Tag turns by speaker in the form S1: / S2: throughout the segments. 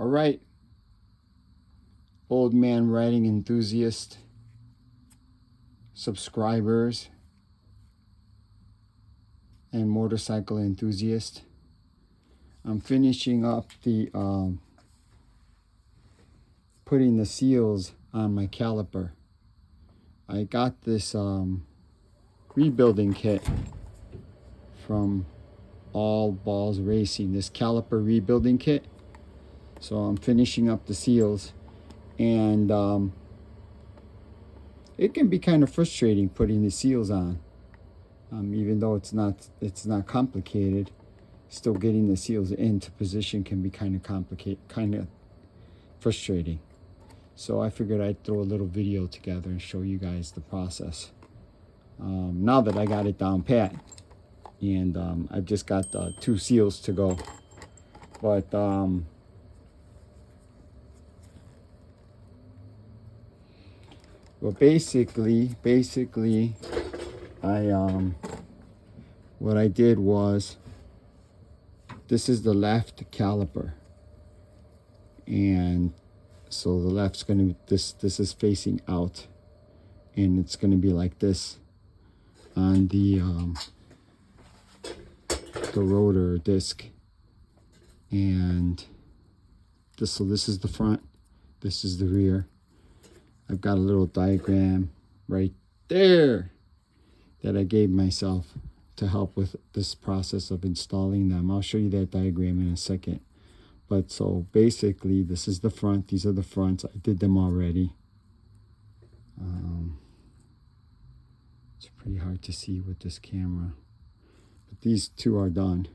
S1: right, old man riding enthusiast, subscribers, and motorcycle enthusiast. I'm finishing up the putting the seals on my caliper. I got this rebuilding kit from All Balls Racing, this caliper rebuilding kit. So I'm finishing up the seals, and it can be kind of frustrating putting the seals on. Even though it's not complicated, still getting the seals into position can be kind of frustrating. So I figured I'd throw a little video together and show you guys the process. Now that I got it down pat, and I've just got 2 seals to go. But well, basically, what I did was, this is the left caliper, and so the left's gonna, this is facing out, and it's gonna be like this on the rotor disc, and this, so this is the front, this is the rear. I've got a little diagram right there that I gave myself to help with this process of installing them. I'll show you that diagram in a second. But so basically, this is the front. These are the fronts. I did them already. It's pretty hard to see with this camera. But these 2 are done.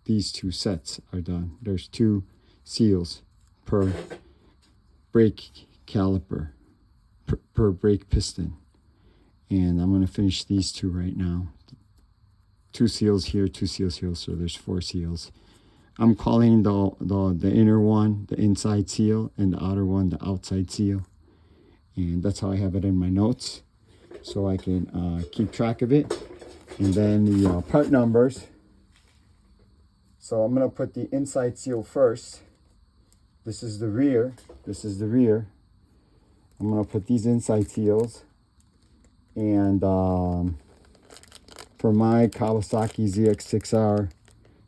S1: These 2 sets are done. There's 2 seals per brake caliper, per brake piston. And I'm going to finish these 2 right now. 2 seals here, 2 seals here, so there's 4 seals. I'm calling the inner one the inside seal, and the outer one the outside seal. And that's how I have it in my notes, so I can keep track of it. And then the part numbers. So I'm going to put the inside seal first. This is the rear. This is the rear. I'm going to put these inside seals. And for my Kawasaki ZX6R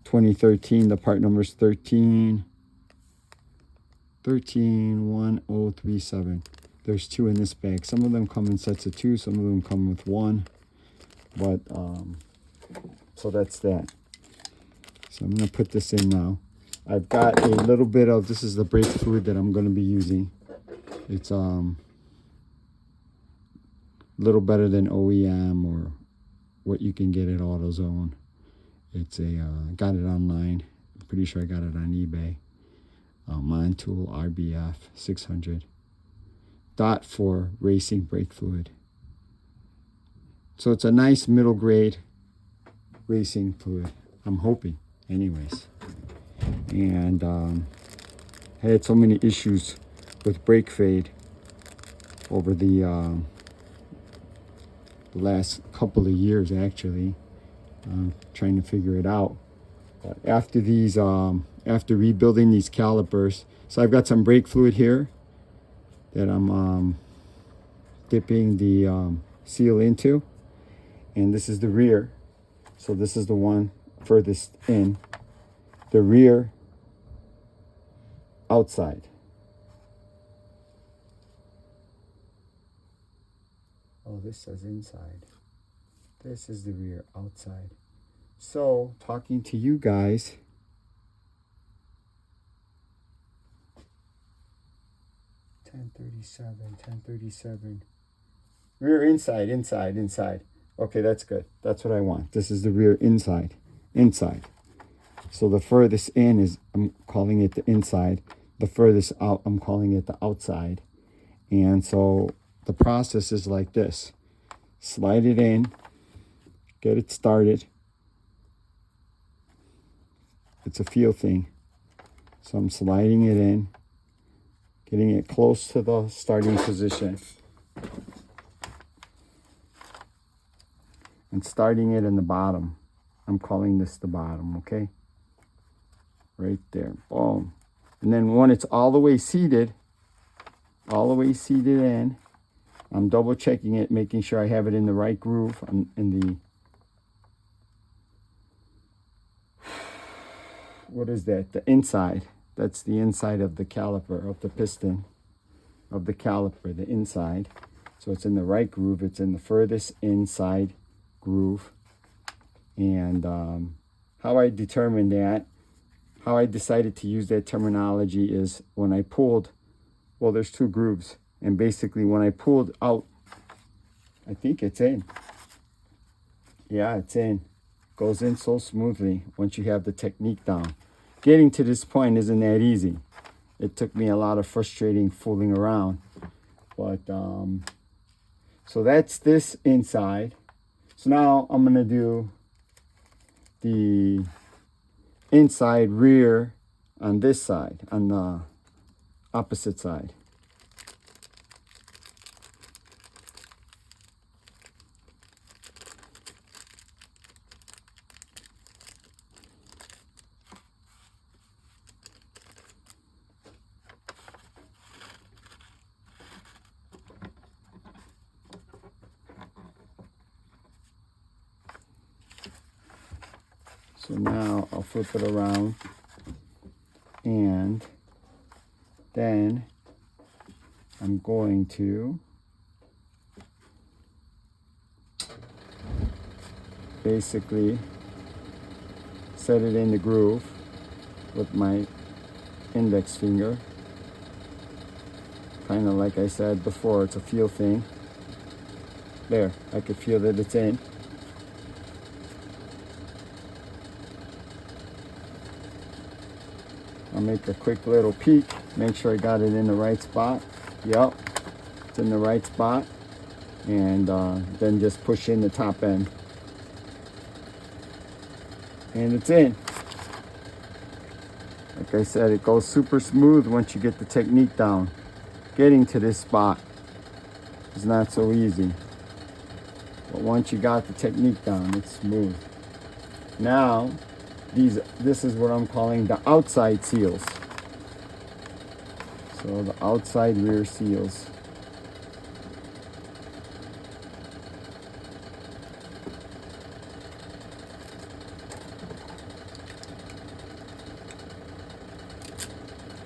S1: 2013, the part number is 131037. There's 2 in this bag. Some of them come in sets of 2, some of them come with 1. But so that's that. So I'm going to put this in now. I've got a little bit of, this is the brake fluid that I'm going to be using. It's little better than OEM or what you can get at AutoZone. It's got it online. I'm pretty sure I got it on eBay. Motul RBF 600. Dot for racing brake fluid. So it's a nice middle grade racing fluid, I'm hoping, anyways. And I had so many issues with brake fade over the last couple of years, actually. Trying to figure it out. But after these, after rebuilding these calipers, so I've got some brake fluid here that I'm dipping the seal into, and this is the rear. So this is the one furthest in. The rear outside. Oh, this says inside. This is the rear outside. So, talking to you guys, $10.37. Rear inside, inside, inside. Okay, that's good. That's what I want. This is the rear inside, inside. So the furthest in is, I'm calling it the inside. The furthest out, I'm calling it the outside. And so the process is like this. Slide it in, get it started. It's a feel thing. So I'm sliding it in, getting it close to the starting position, and starting it in the bottom. I'm calling this the bottom, okay? Right there, boom. And then when it's all the way seated in, I'm double checking it, making sure I have it in the right groove, in the, what is that? The inside. That's the inside of the caliper, of the piston, of the caliper, the inside. So it's in the right groove. It's in the furthest inside groove. And how I determined that, how I decided to use that terminology is when I pulled, well, there's two grooves. And basically when I pulled out, I think it's in. Yeah, it's in. Goes in so smoothly once you have the technique down. Getting to this point isn't that easy. It took me a lot of frustrating fooling around. But, so that's this inside. So now I'm going to do the inside rear on this side, on the opposite side. So now I'll flip it around, and then I'm going to basically set it in the groove with my index finger. Kind of like I said before, it's a feel thing. There, I can feel that it's in. I'll make a quick little peek, make sure I got it in the right spot. Yep, it's in the right spot. And then just push in the top end. And it's in. Like I said, it goes super smooth once you get the technique down. Getting to this spot is not so easy. But once you got the technique down, it's smooth. Now, this is what I'm calling the outside seals. So the outside rear seals.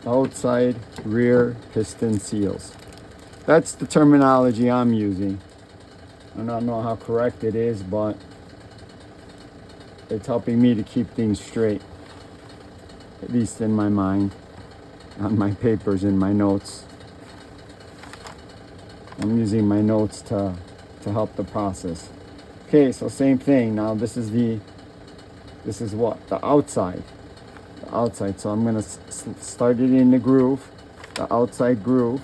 S1: Outside rear piston seals. That's the terminology I'm using. I don't know how correct it is, but it's helping me to keep things straight, at least in my mind, on my papers, in my notes. I'm using my notes to help the process. Okay, so same thing. Now this is what? The outside. The outside. So I'm gonna start it in the groove, the outside groove.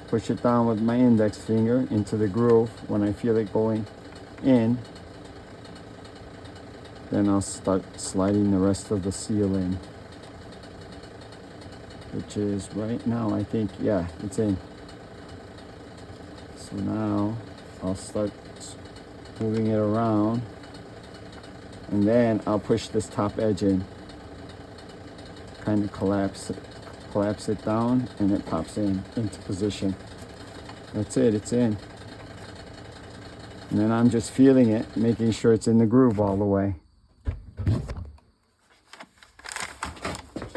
S1: Push it down with my index finger into the groove when I feel it going in. Then I'll start sliding the rest of the seal in, which is right now, I think, yeah, it's in. So now I'll start moving it around, and then I'll push this top edge in, kind of collapse it down, and it pops into position. That's it, it's in. And then I'm just feeling it, making sure it's in the groove all the way.